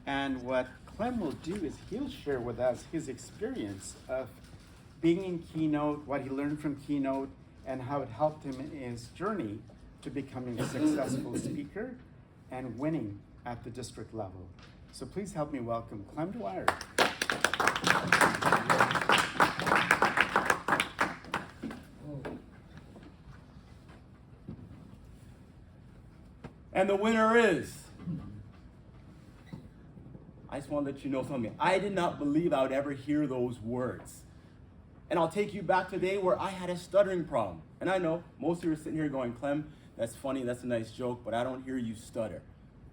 And what Clem will do is he'll share with us his experience of being in Keynote, what he learned from Keynote, and how it helped him in his journey to becoming a successful speaker and winning at the district level. So please help me welcome Clem Dwyer. And the winner is, I just want to let you know something. I did not believe I would ever hear those words. And I'll take you back to the day where I had a stuttering problem. And I know most of you are sitting here going, Clem, that's funny, that's a nice joke, but I don't hear you stutter.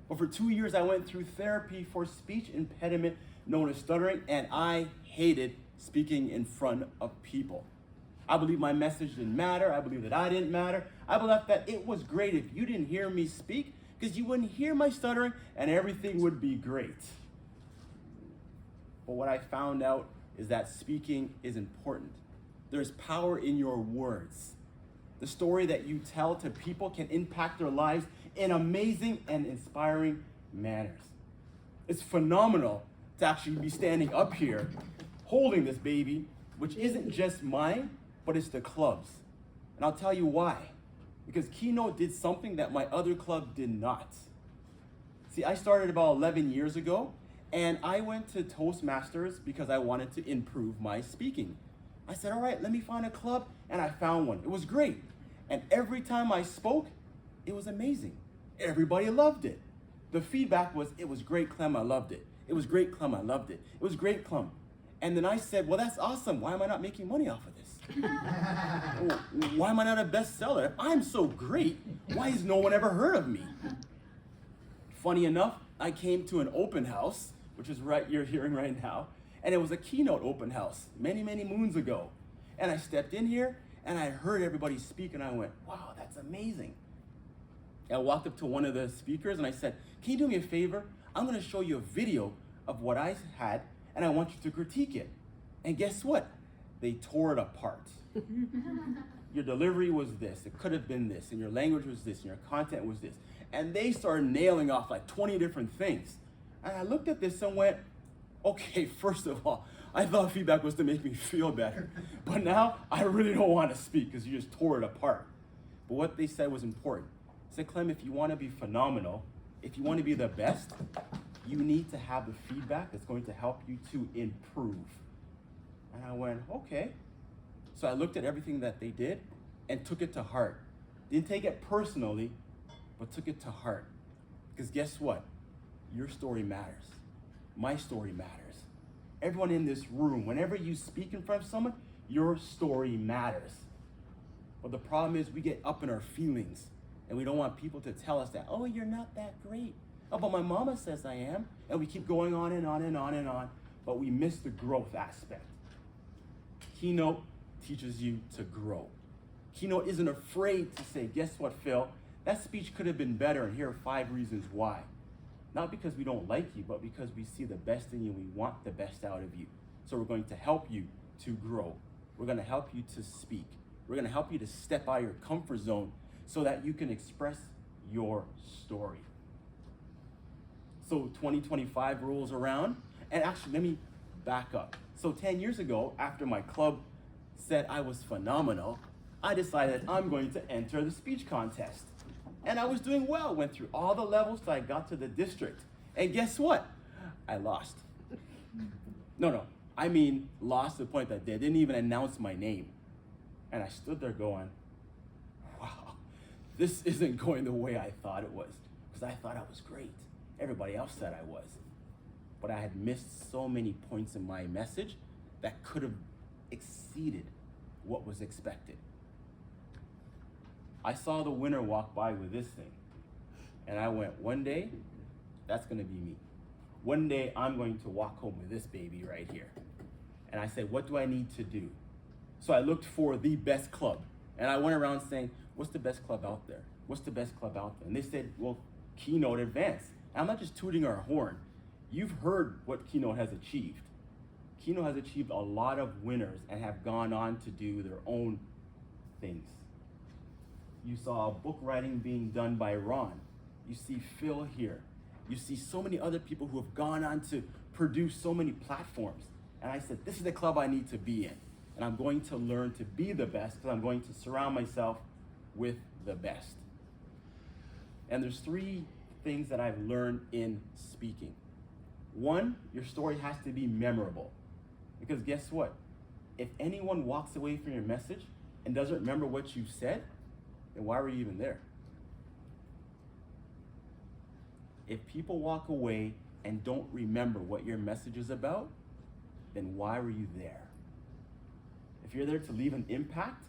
But for 2 years, I went through therapy for speech impediment known as stuttering, and I hated speaking in front of people. I believe my message didn't matter. I believe that I didn't matter. I believe that it was great if you didn't hear me speak, because you wouldn't hear my stuttering and everything would be great. But what I found out is that speaking is important. There's power in your words. The story that you tell to people can impact their lives in amazing and inspiring manners. It's phenomenal to actually be standing up here holding this baby, which isn't just mine, but it's the club's. And I'll tell you why. Because Keynote did something that my other club did not. See, I started about 11 years ago, and I went to Toastmasters because I wanted to improve my speaking. I said, all right, let me find a club, and I found one. It was great. And every time I spoke, it was amazing. Everybody loved it. The feedback was, it was great, Clem, I loved it. It was great, Clem, I loved it. It was great, Clem. And then I said, well, that's awesome. Why am I not making money off of this? Why am I not a bestseller? If I'm so great, why has no one ever heard of me? Funny enough, I came to an open house, which is right you're hearing right now, and it was a Keynote open house many, many moons ago. And I stepped in here, and I heard everybody speak, and I went, wow, that's amazing. I walked up to one of the speakers, and I said, can you do me a favor? I'm going to show you a video of what I had, and I want you to critique it. And guess what? They tore it apart. Your delivery was this, it could have been this, and your language was this, and your content was this. And they started nailing off like 20 different things. And I looked at this and went, okay, first of all, I thought feedback was to make me feel better. But now I really don't want to speak because you just tore it apart. But what they said was important. They said, Clem, if you want to be phenomenal, if you want to be the best, you need to have the feedback that's going to help you to improve. And I went, okay. So I looked at everything that they did and took it to heart. Didn't take it personally, but took it to heart. Because guess what? Your story matters. My story matters. Everyone in this room, whenever you speak in front of someone, your story matters. But the problem is we get up in our feelings and we don't want people to tell us that, oh, you're not that great. Oh, but my mama says I am. And we keep going on and on and on and on, but we miss the growth aspect. Keynote teaches you to grow. Keynote isn't afraid to say, guess what, Phil? That speech could have been better, and here are 5 reasons why. Not because we don't like you, but because we see the best in you, we want the best out of you. So we're going to help you to grow. We're going to help you to speak. We're going to help you to step out of your comfort zone so that you can express your story. So 2025 rolls around, and actually, let me back up. So 10 years ago, after my club said I was phenomenal, I decided I'm going to enter the speech contest. And I was doing well, went through all the levels till I got to the district. And guess what? I lost. No, I mean lost to the point that they didn't even announce my name. And I stood there going, wow, this isn't going the way I thought it was. Because I thought I was great. Everybody else said I was. But I had missed so many points in my message that could have exceeded what was expected. I saw the winner walk by with this thing, and I went, one day, that's gonna be me. One day, I'm going to walk home with this baby right here. And I said, what do I need to do? So I looked for the best club, and I went around saying, what's the best club out there? What's the best club out there? And they said, well, Keynote Advanced. And I'm not just tooting our horn. You've heard what Keynote has achieved. Keynote has achieved a lot of winners and have gone on to do their own things. You saw book writing being done by Ron. You see Phil here. You see so many other people who have gone on to produce so many platforms. And I said, this is the club I need to be in. And I'm going to learn to be the best because I'm going to surround myself with the best. And there's 3 things that I've learned in speaking. 1, your story has to be memorable. Because guess what? If anyone walks away from your message and doesn't remember what you said, then why were you even there? If people walk away and don't remember what your message is about, then why were you there? If you're there to leave an impact,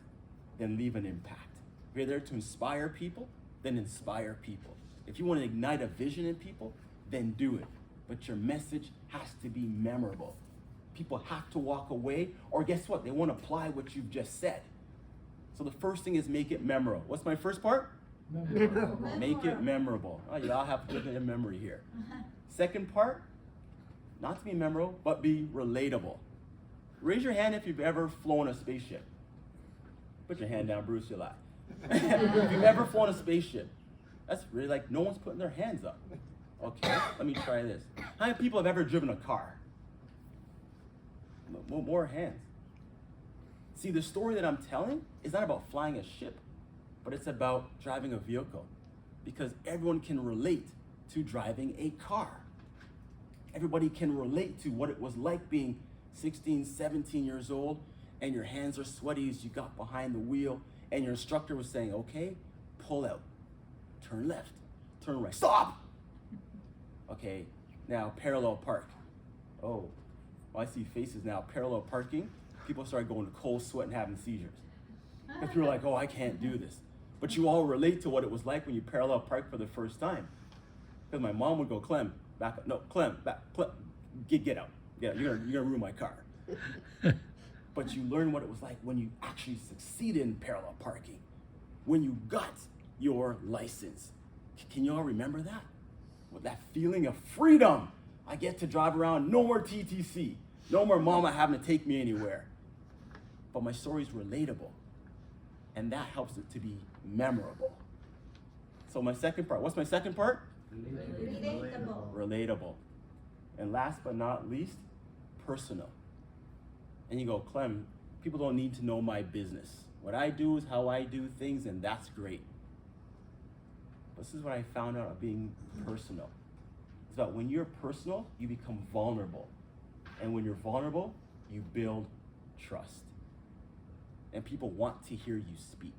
then leave an impact. If you're there to inspire people, then inspire people. If you want to ignite a vision in people, then do it. But your message has to be memorable. People have to walk away, or guess what? They won't apply what you've just said. So the first thing is make it memorable. What's my first part? Memorable. Make it memorable. Oh, y'all have to get a memory here. Second part, not to be memorable, but be relatable. Raise your hand if you've ever flown a spaceship. Put your hand down, Bruce, you lie. If you've ever flown a spaceship, that's really like no one's putting their hands up. Okay, let me try this. How many people have ever driven a car? More hands. See, the story that I'm telling is not about flying a ship, but it's about driving a vehicle, because everyone can relate to driving a car. Everybody can relate to what it was like being 16, 17 years old, and your hands are sweaty as you got behind the wheel, and your instructor was saying, okay, pull out, turn left, turn right, stop! Okay, now parallel park. Oh, well, I see faces now, parallel parking. People started going to cold sweat and having seizures. Because you're like, oh, I can't do this. But you all relate to what it was like when you parallel park for the first time. Because my mom would go, Clem, back up. No, Clem, back, Clem, get out. Get out. You're gonna ruin my car. But you learn what it was like when you actually succeeded in parallel parking. When you got your license. Can you all remember that? With that feeling of freedom. I get to drive around, no more TTC. No more mama having to take me anywhere. But my story's relatable. And that helps it to be memorable. So my second part, what's my second part? Relatable. And last but not least, personal. And you go, Clem, people don't need to know my business. What I do is how I do things, and that's great. But this is what I found out of being personal. It's about when you're personal, you become vulnerable. And when you're vulnerable, you build trust. And people want to hear you speak.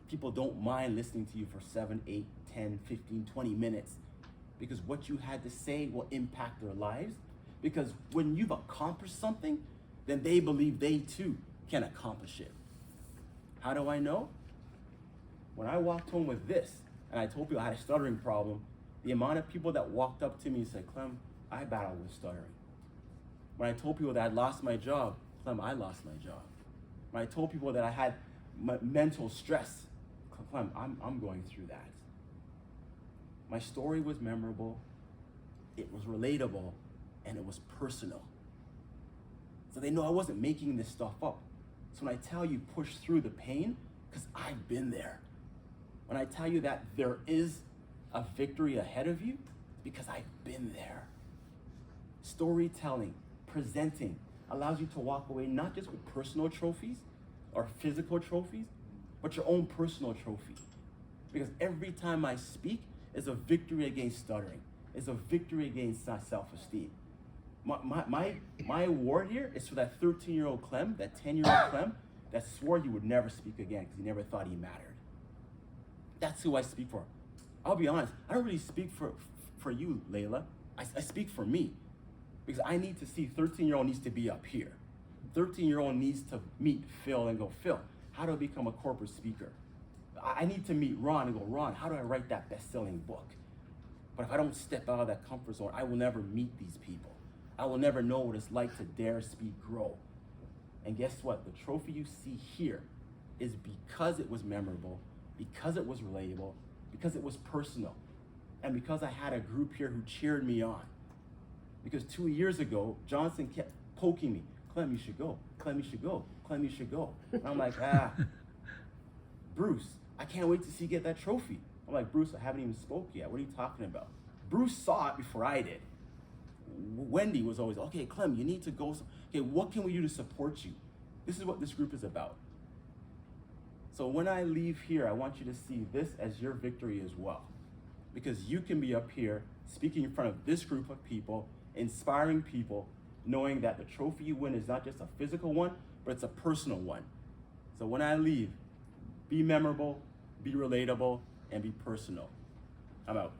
People don't mind listening to you for 7, 8, 10, 15, 20 minutes, because what you had to say will impact their lives. Because when you've accomplished something, then they believe they too can accomplish it. How do I know? When I walked home with this, and I told people I had a stuttering problem, the amount of people that walked up to me and said, Clem, I battle with stuttering. When I told people that I'd lost my job, Clem, I lost my job. When I told people that I had mental stress, Clem, I'm going through that. My story was memorable, it was relatable, and it was personal. So they know I wasn't making this stuff up. So when I tell you push through the pain, because I've been there. When I tell you that there is a victory ahead of you, because I've been there. Storytelling, presenting, allows you to walk away not just with personal trophies or physical trophies, but your own personal trophy. Because every time I speak is a victory against stuttering. It's a victory against self-esteem. My award here is for that 13-year-old Clem, that 10-year-old Clem, that swore he would never speak again because he never thought he mattered. That's who I speak for. I'll be honest, I don't really speak for you, Layla. I speak for me. Because I need to see 13-year-old needs to be up here. 13-year-old needs to meet Phil and go, Phil, how do I become a corporate speaker? I need to meet Ron and go, Ron, how do I write that best-selling book? But if I don't step out of that comfort zone, I will never meet these people. I will never know what it's like to dare speak, grow. And guess what? The trophy you see here is because it was memorable, because it was relatable, because it was personal, and because I had a group here who cheered me on. Because 2 years ago, Johnson kept poking me. Clem, you should go. Clem, you should go. Clem, you should go. And I'm like, Bruce, I can't wait to see you get that trophy. I'm like, Bruce, I haven't even spoke yet. What are you talking about? Bruce saw it before I did. Wendy was always, okay, Clem, you need to go. Okay, what can we do to support you? This is what this group is about. So when I leave here, I want you to see this as your victory as well. Because you can be up here speaking in front of this group of people, inspiring people, knowing that the trophy you win is not just a physical one, but it's a personal one. So when I leave, be memorable, be relatable, and be personal. I'm out.